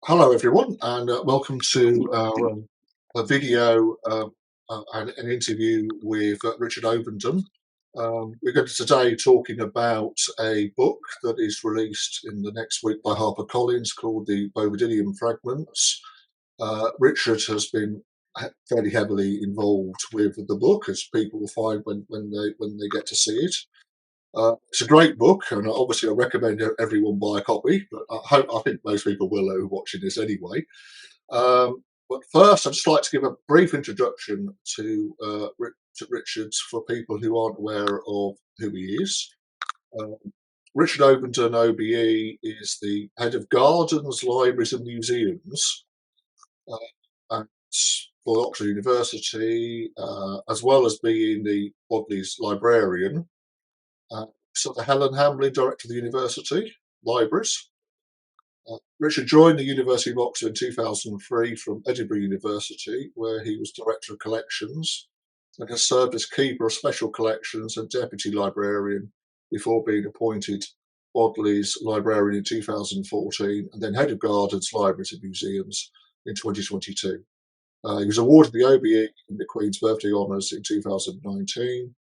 Hello, everyone, and welcome to a video and an interview with Richard Ovenden. We're going to today talking about a book that is released in the next week by HarperCollins called the Bovadium Fragments. Richard has been fairly heavily involved with the book, as people will find when they get to see it. It's a great book, and obviously I recommend everyone buy a copy. But I think most people will who are watching this anyway. But first, I'd just like to give a brief introduction to Richard for people who aren't aware of who he is. Um, Richard Ovenden OBE is the head of gardens, libraries, and museums at for Oxford University, as well as being the Bodley's librarian. So the Helen Hamlin, director of the university libraries. Richard joined the University of Oxford in 2003 from Edinburgh University, where he was Director of Collections and has served as Keeper of Special Collections and Deputy Librarian before being appointed Bodley's Librarian in 2014 and then Head of Gardens, Libraries and Museums in 2022. He was awarded the OBE and the Queen's Birthday Honours in 2019.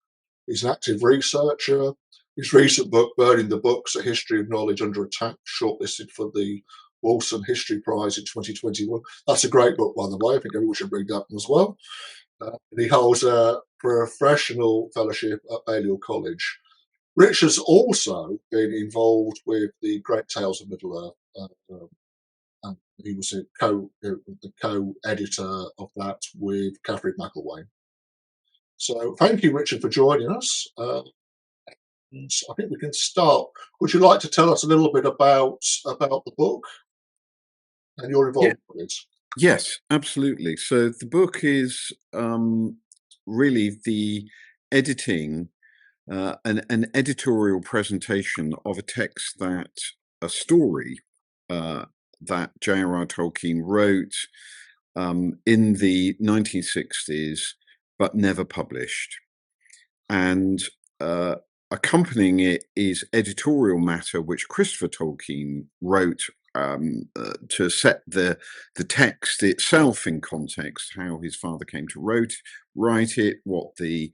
He's an active researcher. His recent book, Burning the Books, A History of Knowledge Under Attack, shortlisted for the Wilson History Prize in 2021. That's a great book, by the way. I think everyone should read that one as well. And he holds a professional fellowship at Balliol College. Richard's also been involved with the Great Tales of Middle Earth. And he was the co-editor of that with Catherine McElwain. So thank you, Richard, for joining us. I think we can start. Would you like to tell us a little bit about the book and your Yeah, involvement with it? yes, absolutely. So the book is really the editing, an editorial presentation of a story that JRR Tolkien wrote in the 1960s, but never published. And accompanying it is editorial matter which Christopher Tolkien wrote to set the text itself in context, how his father came to write it, what the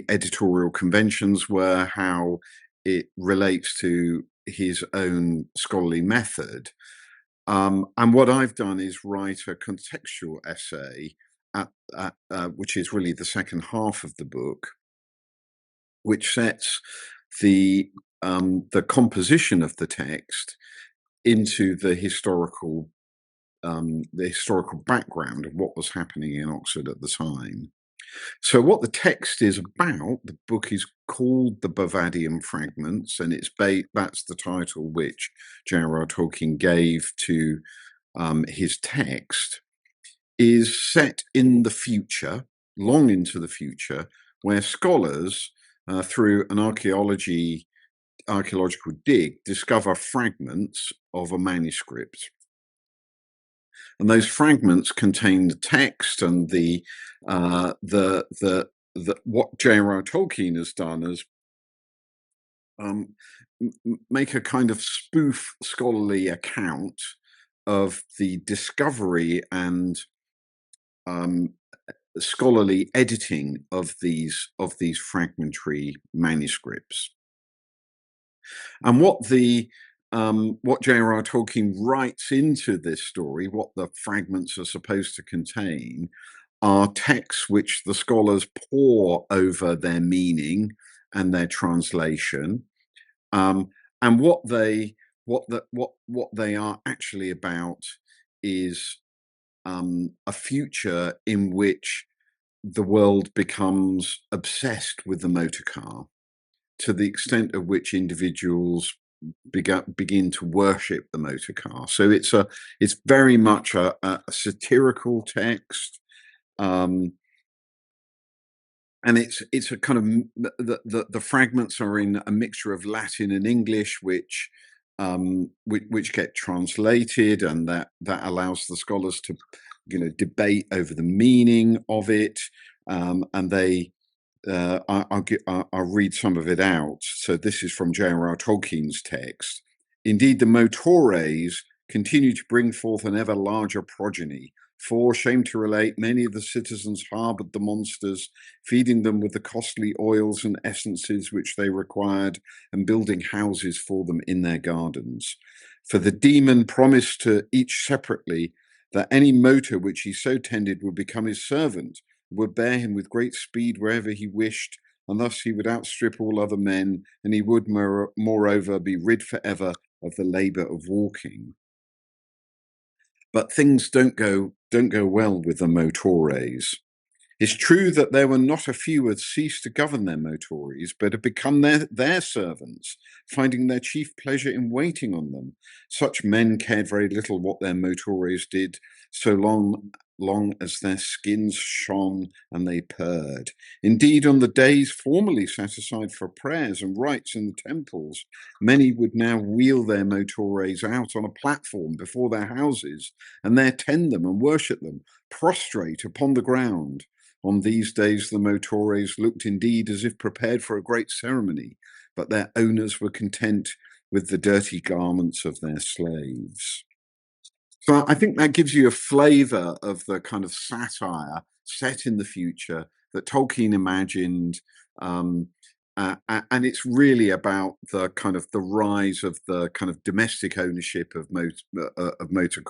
editorial conventions were, how it relates to his own scholarly method. And what I've done is write a contextual essay, which is really the second half of the book, which sets the composition of the text into the historical background of what was happening in Oxford at the time. So what the text is about, the book is called the Bvadium Fragments, and that's the title which JRR Tolkien gave to his text, is set in the future, long into the future, where scholars, through an archaeological dig, discover fragments of a manuscript. And those fragments contain the text and what J.R.R. Tolkien has done is make a kind of spoof scholarly account of the discovery and scholarly editing of these fragmentary manuscripts. And what J.R.R. Tolkien writes into this story, what the fragments are supposed to contain, are texts which the scholars pore over their meaning and their translation, and what they are actually about is a future in which the world becomes obsessed with the motor car, to the extent of which individuals begin to worship the motor car. So it's very much a satirical text, and it's a kind of the fragments are in a mixture of Latin and English, which get translated, and that allows the scholars to debate over the meaning of it, and they I'll read some of it out. So this is from J.R.R. Tolkien's text. Indeed, the motores continue to bring forth an ever larger progeny. For, shame to relate, many of the citizens harboured the monsters, feeding them with the costly oils and essences which they required, and building houses for them in their gardens. For the demon promised to each separately that any motor which he so tended would become his servant, would bear him with great speed wherever he wished, and thus he would outstrip all other men, and he would moreover be rid forever of the labour of walking. But things don't go well with the motores. It's true that there were not a few who had ceased to govern their motores, but had become their servants, finding their chief pleasure in waiting on them. Such men cared very little what their motores did, so long as their skins shone and they purred. Indeed, on the days formerly set aside for prayers and rites in the temples, many would now wheel their motores out on a platform before their houses, and there tend them and worship them, prostrate upon the ground. On these days, the motores looked indeed as if prepared for a great ceremony, but their owners were content with the dirty garments of their slaves. So I think that gives you a flavour of the kind of satire set in the future that Tolkien imagined, and it's really about the kind of the rise of the kind of domestic ownership of motor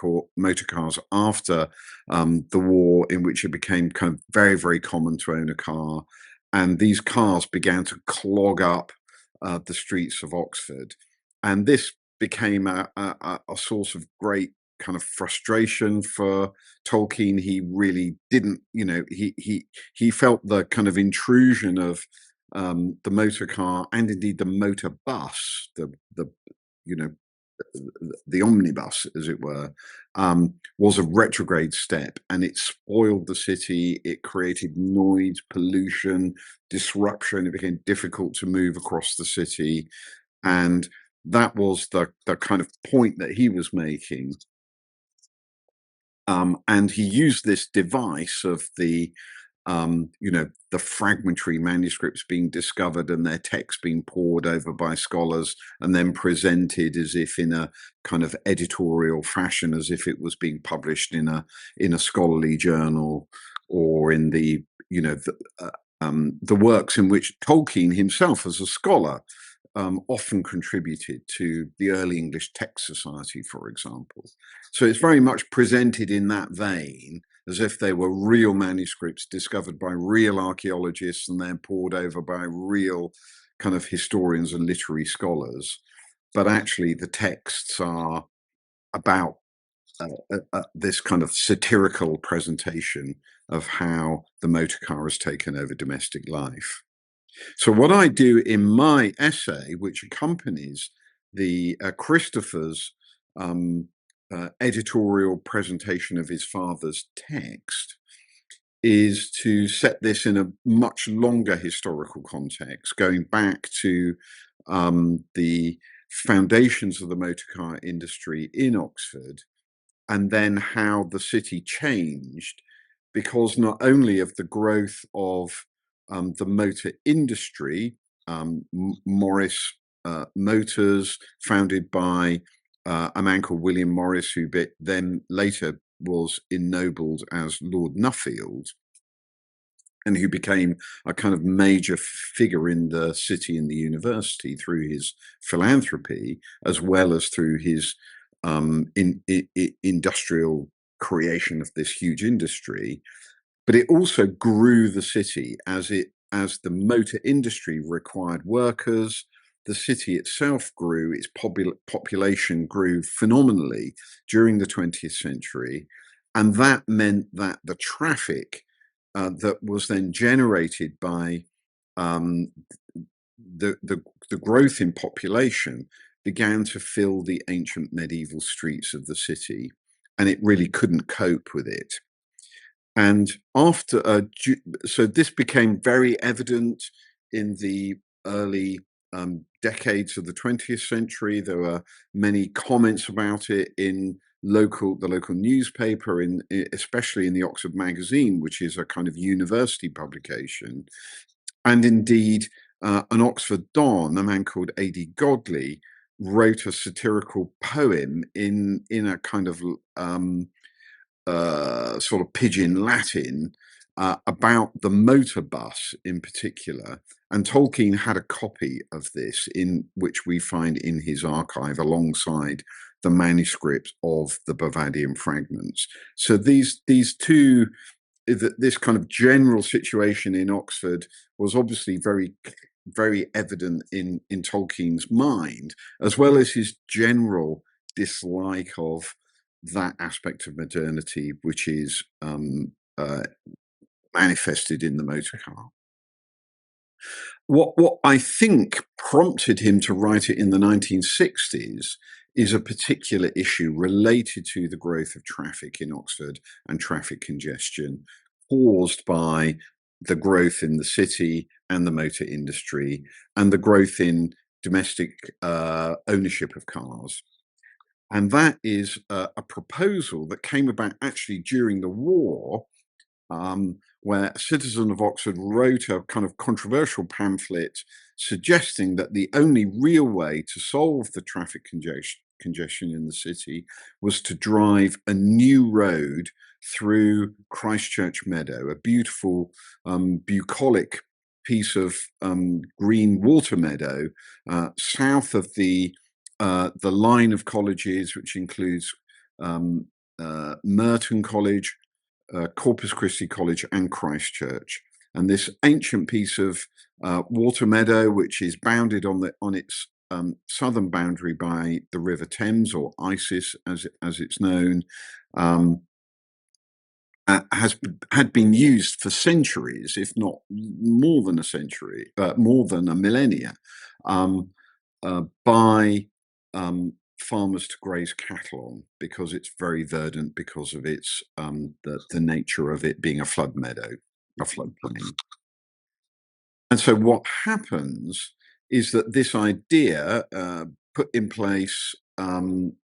cars after the war, in which it became kind of very, very common to own a car, and these cars began to clog up the streets of Oxford, and this became a source of great kind of frustration for Tolkien. He really didn't, he felt the kind of intrusion of the motor car, and indeed the motor bus, the omnibus, as it were, was a retrograde step, and it spoiled the city. It created noise, pollution, disruption. It became difficult to move across the city, and that was the kind of point that he was making. And he used this device of the fragmentary manuscripts being discovered and their text being pored over by scholars and then presented as if in a kind of editorial fashion, as if it was being published in a scholarly journal, or in the works in which Tolkien himself, as a scholar, often contributed to the Early English Text Society, for example. So it's very much presented in that vein, as if they were real manuscripts discovered by real archaeologists and then pored over by real kind of historians and literary scholars. But actually the texts are about this kind of satirical presentation of how the motor car has taken over domestic life. So what I do in my essay, which accompanies the Christopher's editorial presentation of his father's text, is to set this in a much longer historical context, going back to the foundations of the motor car industry in Oxford, and then how the city changed because not only of the growth of the motor industry, Morris Motors, founded by a man called William Morris, who then later was ennobled as Lord Nuffield, and who became a kind of major figure in the city and the university through his philanthropy, as well as through his industrial creation of this huge industry. But it also grew the city as the motor industry required workers. The city itself grew, its population grew phenomenally during the 20th century. And that meant that the traffic that was then generated by the growth in population began to fill the ancient medieval streets of the city, and it really couldn't cope with it. And so this became very evident in the early decades of the 20th century. There were many comments about it in the local newspaper, especially in the Oxford Magazine, which is a kind of university publication. And indeed, an Oxford Don, a man called A.D. Godley, wrote a satirical poem in a kind of sort of pidgin Latin about the motor bus in particular. And Tolkien had a copy of this, in which we find in his archive alongside the manuscript of the Bovadium fragments. So these two, this kind of general situation in Oxford was obviously very evident in Tolkien's mind, as well as his general dislike of that aspect of modernity which is manifested in the motor car. What I think prompted him to write it in the 1960s is a particular issue related to the growth of traffic in Oxford and traffic congestion caused by the growth in the city and the motor industry and the growth in domestic ownership of cars. And that is a proposal that came about actually during the war, where a citizen of Oxford wrote a kind of controversial pamphlet suggesting that the only real way to solve the traffic congestion in the city was to drive a new road through Christchurch Meadow, a beautiful bucolic piece of green water meadow south of the line of colleges, which includes Merton College, Corpus Christi College and Christchurch. And this ancient piece of water meadow, which is bounded on its southern boundary by the River Thames, or Isis as it's known, had been used for centuries, if not more than a century, more than a millennia, by farmers to graze cattle on, because it's very verdant, because of its the nature of it being a flood meadow, a floodplain. And so what happens is that this idea put in place during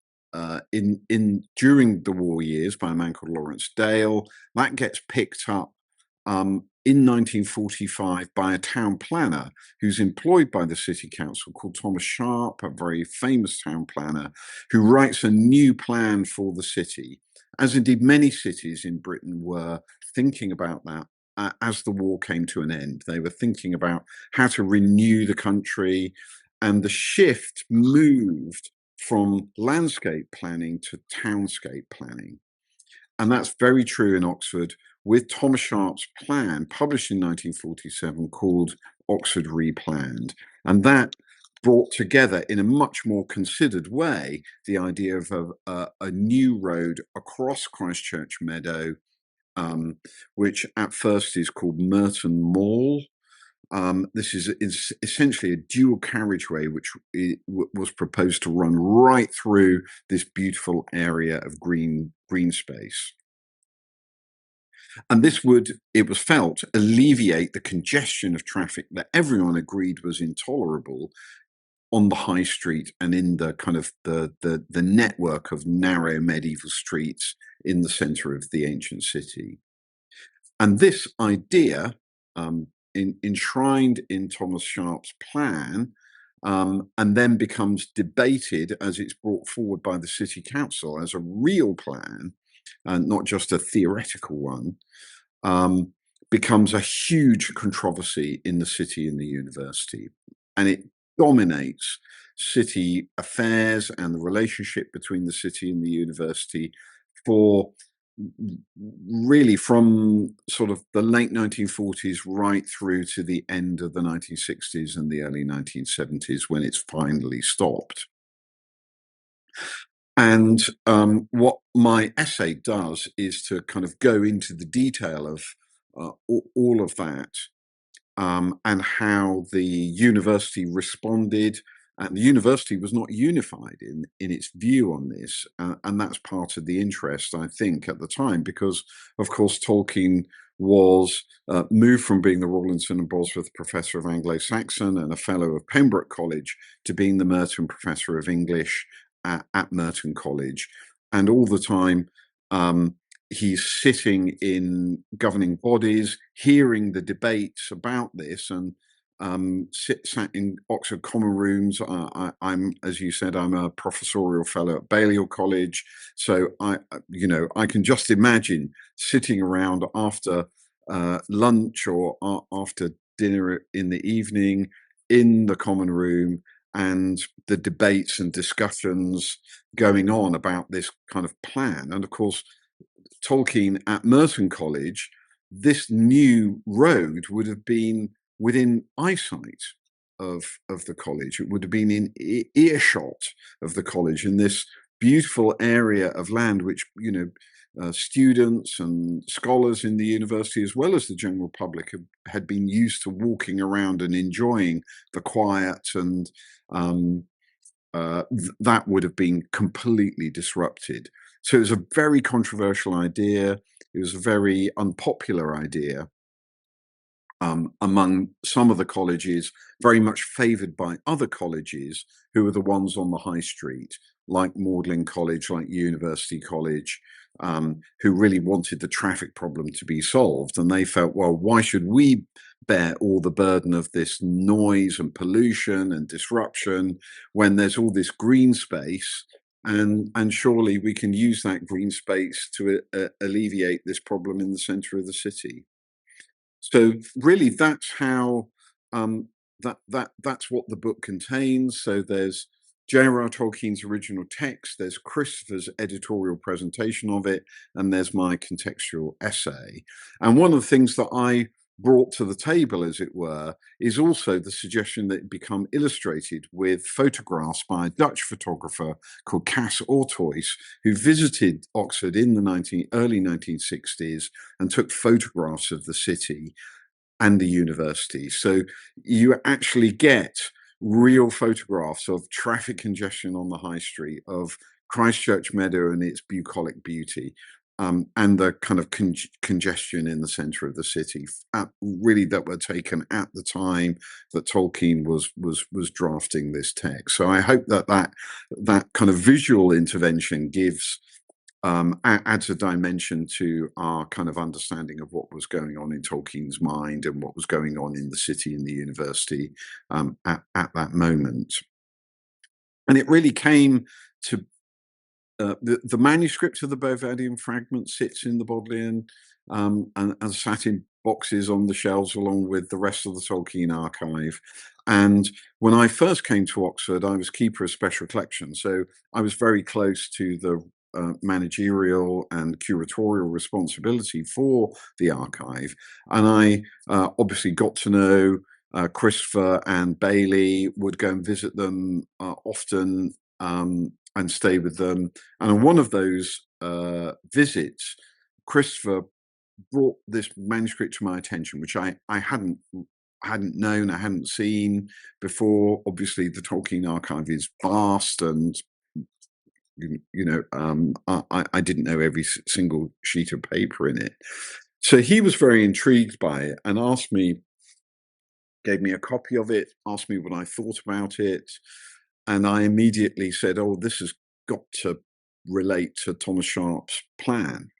the war years by a man called Lawrence Dale, that gets picked up in 1945 by a town planner who's employed by the city council called Thomas Sharp, a very famous town planner, who writes a new plan for the city, as indeed many cities in Britain were thinking about that as the war came to an end. They were thinking about how to renew the country, and the shift moved from landscape planning to townscape planning. And that's very true in Oxford, with Thomas Sharp's plan published in 1947 called Oxford Replanned. And that brought together in a much more considered way the idea of a new road across Christchurch Meadow, which at first is called Merton Mall. This is essentially a dual carriageway which was proposed to run right through this beautiful area of green space. And this would, it was felt, alleviate the congestion of traffic that everyone agreed was intolerable on the high street and in the kind of the network of narrow medieval streets in the centre of the ancient city. And this idea, enshrined in Thomas Sharp's plan, and then becomes debated as it's brought forward by the city council as a real plan, and not just a theoretical one, becomes a huge controversy in the city and the university. And it dominates city affairs and the relationship between the city and the university for really from sort of the late 1940s right through to the end of the 1960s and the early 1970s, when it's finally stopped. And what my essay does is to kind of go into the detail of all of that, and how the university responded. And the university was not unified in its view on this. And that's part of the interest, I think, at the time, because, of course, Tolkien was moved from being the Rawlinson and Bosworth Professor of Anglo-Saxon and a Fellow of Pembroke College to being the Merton Professor of English at Merton College. And all the time, he's sitting in governing bodies, hearing the debates about this, and sat in Oxford Common Rooms. I'm, as you said, I'm a professorial fellow at Balliol College, so I can just imagine sitting around after lunch or after dinner in the evening in the common room, and the debates and discussions going on about this kind of plan. And of course, Tolkien at Merton College, this new road would have been within eyesight of the college. It would have been in earshot of the college, in this beautiful area of land which, students and scholars in the university, as well as the general public, had been used to walking around and enjoying the quiet, and that would have been completely disrupted. So it was a very controversial idea. It was a very unpopular idea among some of the colleges, very much favoured by other colleges who were the ones on the high street, like Magdalen College, like University College, who really wanted the traffic problem to be solved. And they felt, well, why should we bear all the burden of this noise and pollution and disruption when there's all this green space? And surely we can use that green space to alleviate this problem in the centre of the city. So really, that's how that's what the book contains. So there's JRR Tolkien's original text, there's Christopher's editorial presentation of it, and there's my contextual essay. And one of the things that I brought to the table, as it were, is also the suggestion that it become illustrated with photographs by a Dutch photographer called Cas Ortois, who visited Oxford in the early 1960s and took photographs of the city and the university. So you actually get real photographs of traffic congestion on the high street, of Christchurch Meadow and its bucolic beauty, and the kind of congestion in the centre of the city, really, that were taken at the time that Tolkien was drafting this text. So I hope that kind of visual intervention adds a dimension to our kind of understanding of what was going on in Tolkien's mind and what was going on in the city and the university at that moment. And it really came to the manuscript of the Bovadium Fragments sits in the Bodleian and sat in boxes on the shelves along with the rest of the Tolkien archive. And when I first came to Oxford, I was keeper of special collections, so I was very close to the managerial and curatorial responsibility for the archive. And I obviously got to know Christopher and Bailey, would go and visit them often and stay with them. And on one of those visits, Christopher brought this manuscript to my attention, which I hadn't known, I hadn't seen before. Obviously, the Tolkien archive is vast, and I didn't know every single sheet of paper in it. So he was very intrigued by it and gave me a copy of it, asked me what I thought about it. And I immediately said, oh, this has got to relate to Thomas Sharp's plan,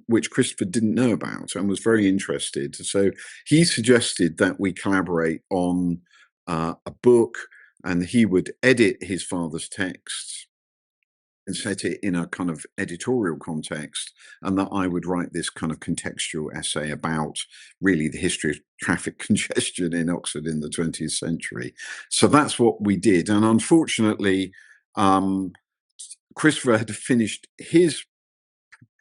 which Christopher didn't know about and was very interested. So he suggested that we collaborate on a book, and he would edit his father's texts and set it in a kind of editorial context, and that I would write this kind of contextual essay about really the history of traffic congestion in Oxford in the 20th century. So that's what we did. And unfortunately, Christopher had finished his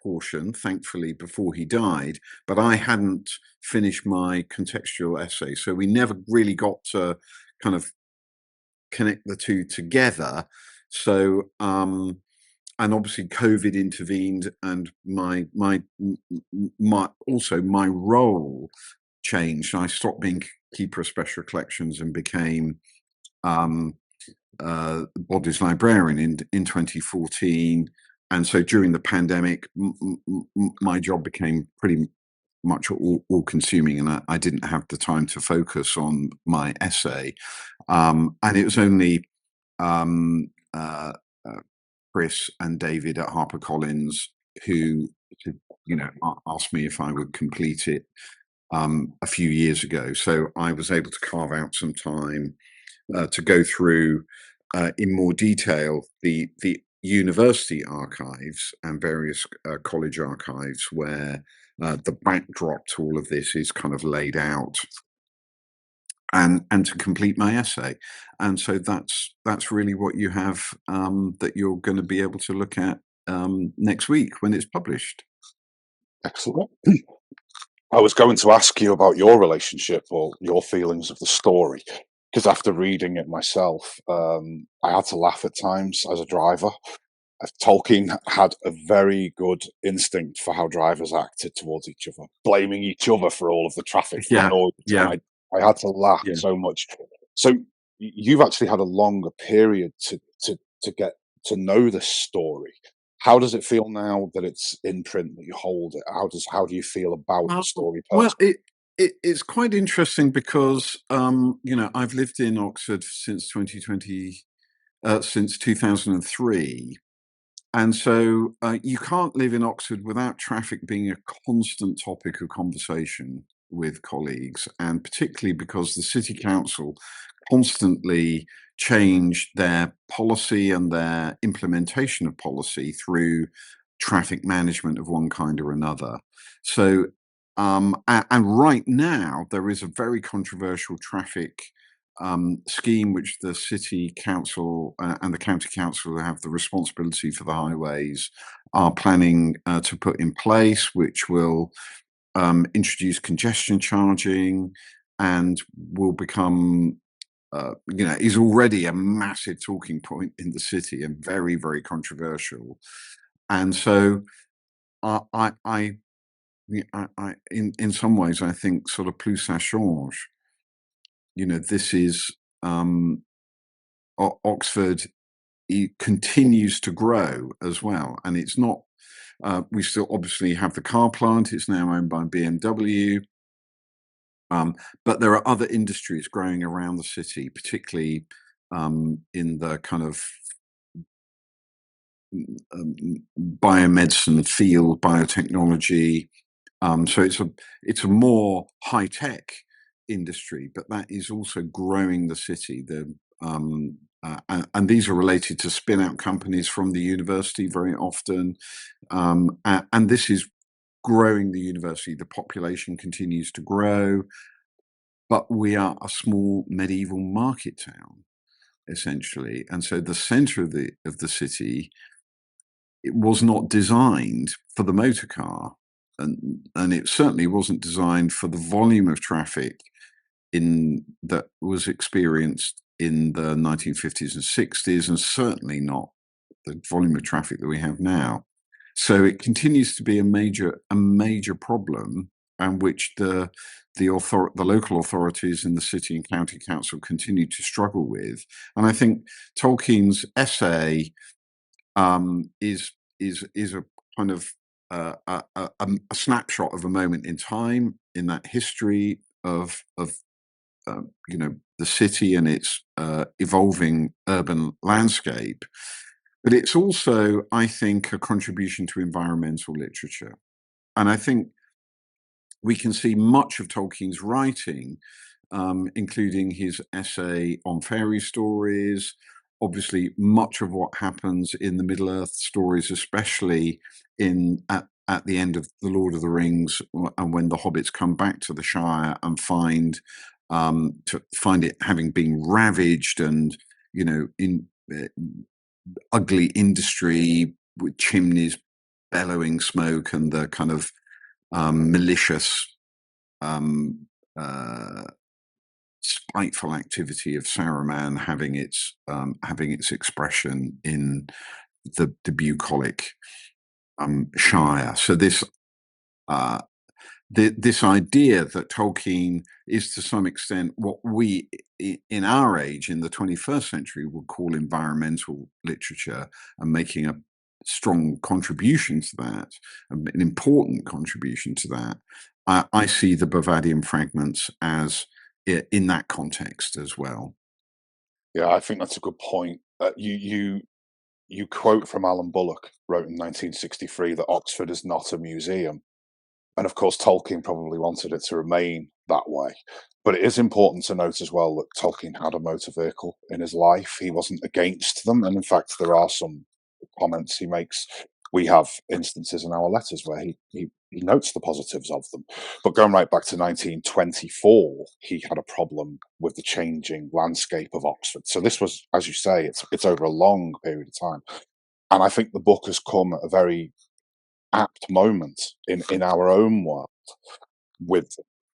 portion, thankfully, before he died, but I hadn't finished my contextual essay. So we never really got to kind of connect the two together. So and obviously COVID intervened, and my role changed. I stopped being keeper of special collections and became Bodies librarian in 2014. And so during the pandemic, my job became pretty much all consuming, and I didn't have the time to focus on my essay. And it was only Chris and David at HarperCollins who, asked me if I would complete it. a few years ago. So I was able to carve out some time to go through in more detail the university archives and various college archives where the backdrop to all of this is kind of laid out, and to complete my essay. And so that's really what you have that you're going to be able to look at next week when it's published. Excellent. I was going to ask you about your relationship or your feelings of the story, because after reading it myself, I had to laugh at times as a driver. Tolkien had a very good instinct for how drivers acted towards each other, blaming each other for all of the traffic noise. And I had to laugh so much. So you've actually had a longer period to get to know this story. How does it feel now that it's in print, that you hold it? How do you feel about the story personally? Well, it's quite interesting because I've lived in Oxford since 2020, since 2003. And so you can't live in Oxford without traffic being a constant topic of conversation with colleagues, and particularly because the city council constantly change their policy and their implementation of policy through traffic management of one kind or another. So, and right now there is a very controversial traffic scheme which the city council and the county council who have the responsibility for the highways are planning to put in place, which will introduce congestion charging and will become is already a massive talking point in the city and very, very controversial. And so in some ways, I think sort of plus ça change. This is Oxford continues to grow as well. And it's not, we still obviously have the car plant. It's now owned by BMW. But there are other industries growing around the city, particularly in the kind of biomedicine field, biotechnology. So it's a more high tech industry, but that is also growing the city. And these are related to spin out companies from the university very often, and this is growing the university. The population continues to grow, but we are a small medieval market town, essentially, and so the centre of the city, it was not designed for the motor car, and it certainly wasn't designed for the volume of traffic that was experienced in the 1950s and 60s, and certainly not the volume of traffic that we have now. So it continues to be a major problem, and which the local authorities in the city and county council continue to struggle with. And I think Tolkien's essay is a kind of a snapshot of a moment in time in that history of the city and its evolving urban landscape. But it's also, I think, a contribution to environmental literature. And I think we can see much of Tolkien's writing, including his essay on fairy stories, obviously much of what happens in the Middle-earth stories, especially at the end of The Lord of the Rings, and when the hobbits come back to the Shire and find it having been ravaged and, in ugly industry with chimneys bellowing smoke and the kind of malicious, spiteful activity of Saruman having its expression in the bucolic Shire. So this idea that Tolkien is to some extent what we in our age, in the 21st century, would call environmental literature, and making a strong contribution to that, an important contribution to that. I see the Bvadium fragments as in that context as well. Yeah, I think that's a good point. You quote from Alan Bullock, wrote in 1963 that Oxford is not a museum. And of course, Tolkien probably wanted it to remain that way. But it is important to note as well that Tolkien had a motor vehicle in his life. He wasn't against them. And in fact, there are some comments he makes. We have instances in our letters where he notes the positives of them. But going right back to 1924, he had a problem with the changing landscape of Oxford. So this was, as you say, it's over a long period of time. And I think the book has come at a very apt moment in our own world with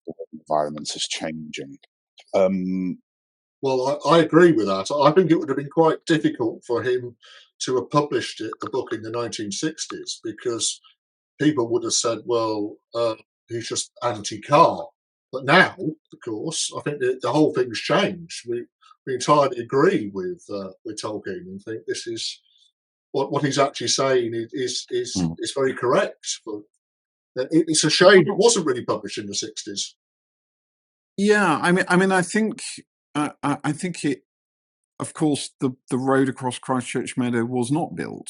the environment is changing. Well, I agree with that. I think it would have been quite difficult for him to have published the book in the 1960s, because people would have said, well, he's just anti-car. But now, of course, I think the whole thing's changed. We entirely agree with Tolkien and think this is what he's actually saying is very correct. But it's a shame it wasn't really published in the 60s. Yeah, I think it. Of course, the road across Christchurch Meadow was not built,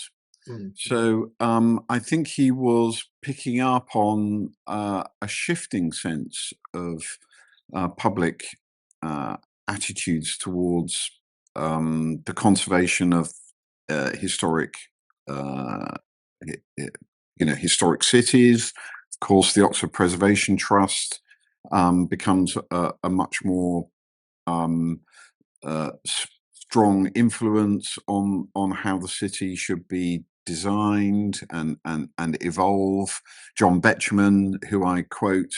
so I think he was picking up on a shifting sense of public attitudes towards the conservation of historic, historic cities. Of course, the Oxford Preservation Trust becomes a much more strong influence on how the city should be designed and evolve. John Betjeman, who I quote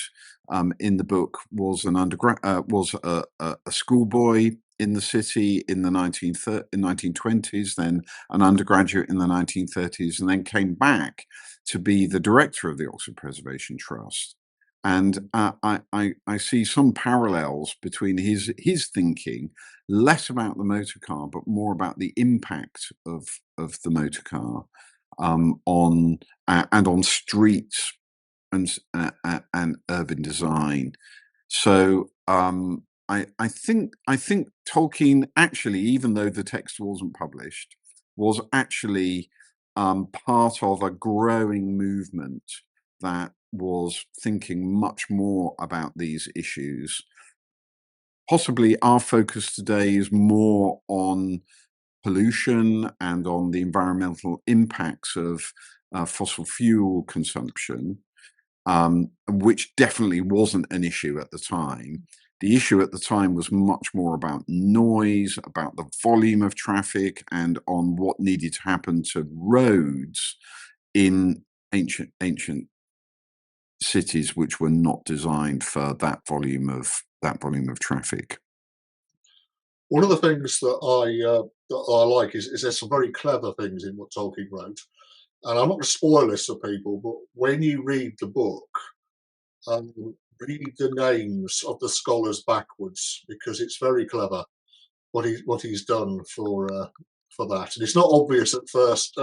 in the book, was a schoolboy in the city in the 1920s, then an undergraduate in the 1930s, and then came back to be the director of the Oxford Preservation Trust. And I see some parallels between his thinking, less about the motor car, but more about the impact of the motor car on streets and urban design. So I think Tolkien actually, even though the text wasn't published, was actually part of a growing movement that was thinking much more about these issues. Possibly our focus today is more on pollution and on the environmental impacts of fossil fuel consumption, which definitely wasn't an issue at the time. The issue at the time was much more about noise, about the volume of traffic, and on what needed to happen to roads in ancient cities which were not designed for that volume of traffic. One of the things that I like is there's some very clever things in what Tolkien wrote, and I'm not going to spoil this for people, but when you read the book, read the names of the scholars backwards, because it's very clever what he's done for that, and it's not obvious at first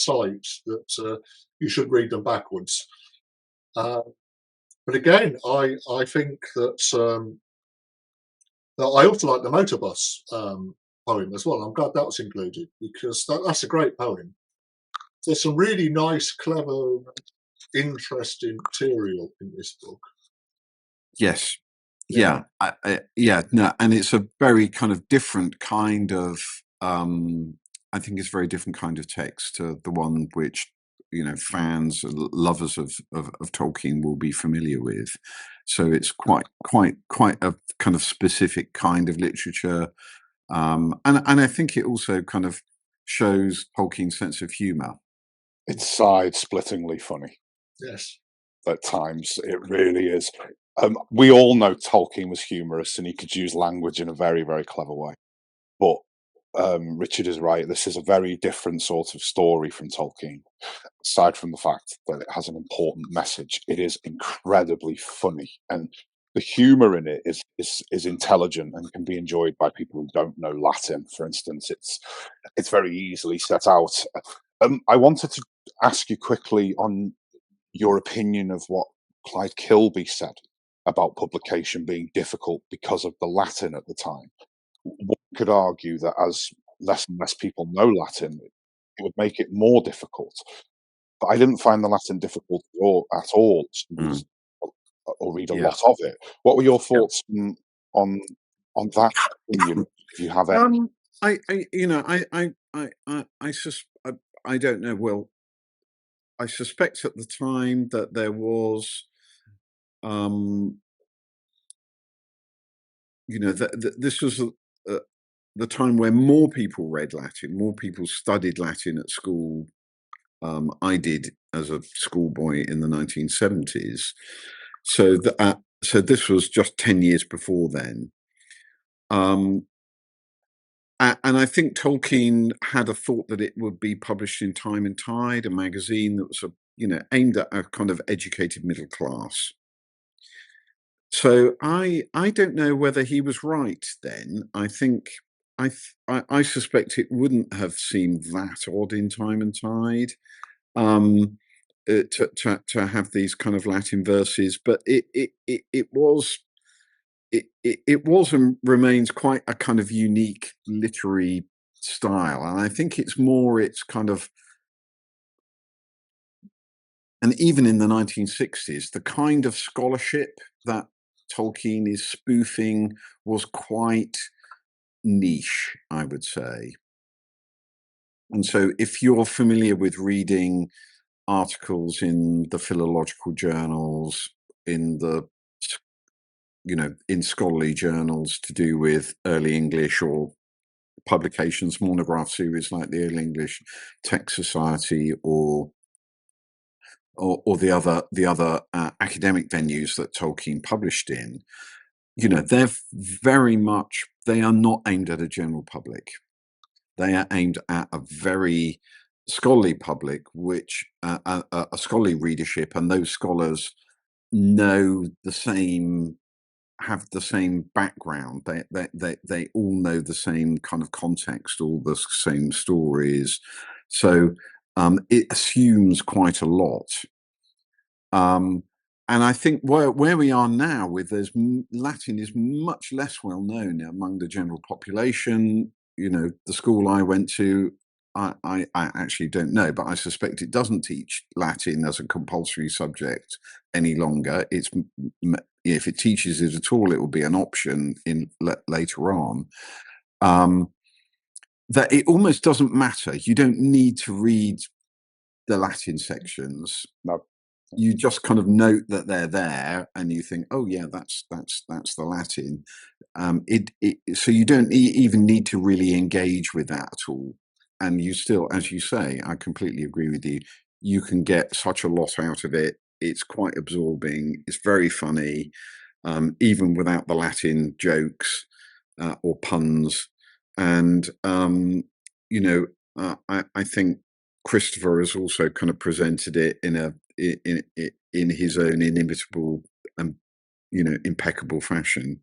sight that you should read them backwards. But again, I think that I also like the motorbus poem as well. I'm glad that was included, because that's a great poem. There's some really nice, clever, interesting material in this book. Yes. Yeah. No, and it's a very kind of different kind of I think it's a very different kind of text to the one which fans, lovers of Tolkien will be familiar with. So it's quite a kind of specific kind of literature, and I think it also kind of shows Tolkien's sense of humor. It's side-splittingly funny. Yes, at times it really is. We all know Tolkien was humorous and he could use language in a very, very clever way. But Richard is right. This is a very different sort of story from Tolkien. Aside from the fact that it has an important message, it is incredibly funny, and the humour in it is intelligent and can be enjoyed by people who don't know Latin. For instance, it's very easily set out. I wanted to ask you quickly on your opinion of what Clyde Kilby said about publication being difficult because of the Latin at the time. One could argue that as less and less people know Latin, it would make it more difficult. But I didn't find the Latin difficult at all. It was or read a Yeah. lot of it. What were your thoughts on that opinion, if you have any? I don't know. Well, I suspect at the time that there was, this was the time where more people read Latin, more people studied Latin at school. I did as a schoolboy in the 1970s. So this was just 10 years before then. And I think Tolkien had a thought that it would be published in Time and Tide, a magazine that was aimed at a kind of educated middle class. So I don't know whether he was right then. I think I suspect it wouldn't have seemed that odd in Time and Tide to have these kind of Latin verses, but it was and remains quite a kind of unique literary style, and I think it's kind of, and even in the 1960s, the kind of scholarship that Tolkien is spoofing was quite niche, I would say. And so if you're familiar with reading articles in the philological journals, in scholarly journals to do with early English, or publications, monograph series like the Early English Text Society, or the other academic venues that Tolkien published in, they are not aimed at a general public. They are aimed at a very scholarly public, which a scholarly readership, and those scholars know have the same background. They all know the same kind of context, all the same stories. So it assumes quite a lot. And I think where we are now, Latin is much less well known among the general population. The school I went to, I actually don't know, but I suspect it doesn't teach Latin as a compulsory subject any longer. If it teaches it at all, it will be an option later on. That it almost doesn't matter. You don't need to read the Latin sections. No. You just kind of note that they're there, and you think, "Oh yeah, that's the Latin." So you don't even need to really engage with that at all, and you still, as you say, I completely agree with you. You can get such a lot out of it. It's quite absorbing. It's very funny, even without the Latin jokes or puns. And I think Christopher has also kind of presented it in his own inimitable and impeccable fashion.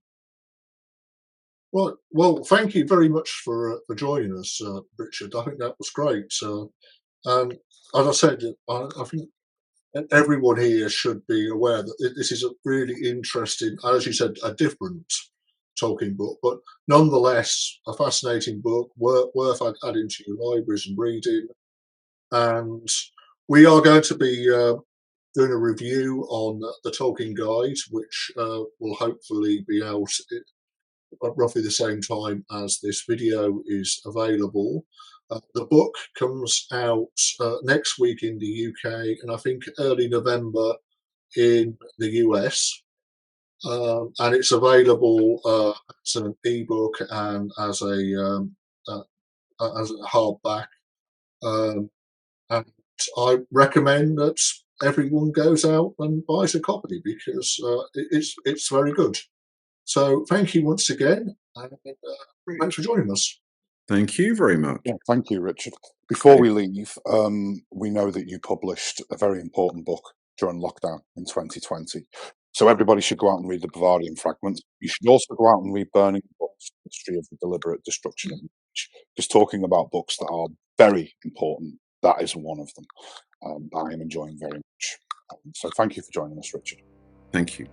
Well, thank you very much for joining us, Richard. I think that was great. And as I said, I think everyone here should be aware that this is a really interesting, as you said, a different Tolkien book, but nonetheless a fascinating book, worth adding to your libraries and reading. And we are going to be doing a review on the Tolkien Guide, which will hopefully be out at roughly the same time as this video is available. The book comes out next week in the UK, and I think early November in the US. And it's available as an ebook and as a hardback. And I recommend that everyone goes out and buys a copy, because it's very good. So thank you once again, and thanks for joining us. Thank you very much. Yeah, thank you, Richard. Before we leave, we know that you published a very important book during lockdown in 2020. So everybody should go out and read the Bvadium Fragments. You should also go out and read Burning Books, History of the Deliberate Destruction of Knowledge, because talking about books that are very important, that is one of them. I am enjoying very much. So thank you for joining us, Richard. Thank you.